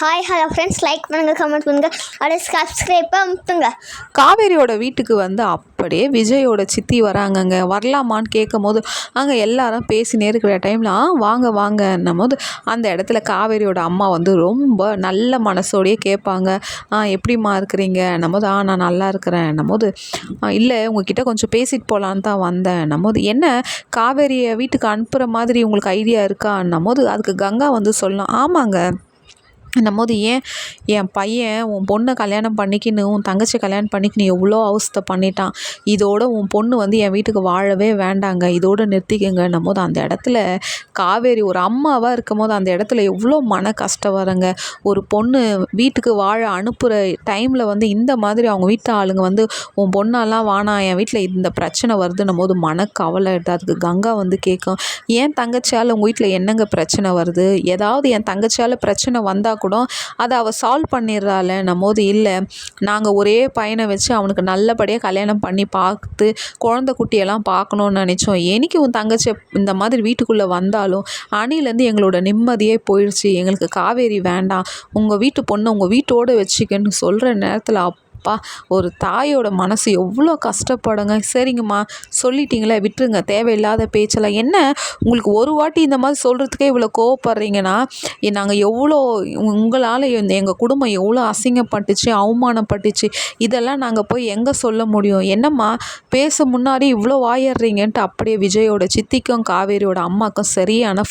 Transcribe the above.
Hi hello friends, like பண்ணுங்கள், comment பண்ணுங்கள், அப்படியே சப்ஸ்கிரைப்பாக அமுத்துங்க. காவேரியோட வீட்டுக்கு வந்து அப்படியே விஜயோட சித்தி வராங்கங்க. வரலாமான்னு கேட்கும்போது அங்கே எல்லாரும் பேசினே இருக்கிற டைமில் வாங்க வாங்கன்னும் போது அந்த இடத்துல காவேரியோட அம்மா வந்து ரொம்ப நல்ல மனசோடையே கேட்பாங்க. எப்படிம்மா இருக்கிறீங்கன்னும் போது நான் நல்லா இருக்கிறேன்னும் போது இல்லை உங்ககிட்ட கொஞ்சம் பேசிட்டு போகலான்னு தான் வந்தேன்னும் போது என்ன காவேரியை வீட்டுக்கு அனுப்புகிற மாதிரி உங்களுக்கு ஐடியா இருக்கான்னும் போது அதுக்கு கங்கா வந்து சொல்லலாம். ஆமாங்க போது ஏன் என் பையன் உன் பொண்ணை கல்யாணம் பண்ணிக்கின்னு உன் தங்கச்சி கல்யாணம் பண்ணிக்கின்னு எவ்வளோ அவஸ்தை பண்ணிட்டான். இதோட உன் பொண்ணு வந்து என் வீட்டுக்கு வாழவே வேண்டாங்க, இதோடு நிறுத்திக்கங்கன்னும் போது அந்த இடத்துல காவேரி ஒரு அம்மாவாக இருக்கும் போது அந்த இடத்துல எவ்வளோ மன கஷ்டம் வருங்க. ஒரு பொண்ணு வீட்டுக்கு வாழ அனுப்புகிற டைமில் வந்து இந்த மாதிரி அவங்க வீட்டு ஆளுங்க வந்து உன் பொண்ணெல்லாம் வானா என் வீட்டில் இந்த பிரச்சனை வருதுன்னும் போது மனக்கவலை எடுத்து அதுக்கு கங்கா வந்து கேட்கும். ஏன் தங்கச்சியால் உங்கள் வீட்டில் என்னங்க பிரச்சனை வருது? ஏதாவது என் தங்கச்சியால் பிரச்சனை வந்தால் கூட அதை அவள் சால்வ் பண்ணிடுறாள்ன்னும் போது இல்லை நாங்கள் ஒரே பையனை வச்சு அவனுக்கு நல்லபடியாக கல்யாணம் பண்ணி பார்த்து குழந்தை குட்டியெல்லாம் பார்க்கணுன்னு நினச்சோம். என்னைக்கு உன் தங்கச்சி இந்த மாதிரி வீட்டுக்குள்ளே வந்தாலும் அணிலேருந்து எங்களோட நிம்மதியே போயிடுச்சு. எங்களுக்கு காவேரி வேண்டாம், உங்கள் வீட்டு பொண்ணை உங்கள் வீட்டோடு வச்சுக்கன்னு சொல்கிற நேரத்தில் ஒரு தாயோட மனசு எவ்வளோ கஷ்டப்படுங்க. சரிங்கம்மா சொல்லிட்டீங்களே விட்டுருங்க, தேவையில்லாத பேச்செல்லாம் என்ன உங்களுக்கு ஒரு வாட்டி இந்த மாதிரி சொல்கிறதுக்கே இவ்வளோ கோவப்படுறீங்கன்னா நாங்கள் எவ்வளோ உங்களால் எங்கள் குடும்பம் எவ்வளோ அசிங்கப்பட்டுச்சு அவமானப்பட்டுச்சு இதெல்லாம் நாங்கள் போய் எங்கே சொல்ல முடியும்? என்னம்மா பேச முன்னாடி இவ்வளோ வாயிடுறீங்கன்ட்டு அப்படியே விஜயோட சித்திக்கும் காவேரியோட அம்மாக்கும் சரியான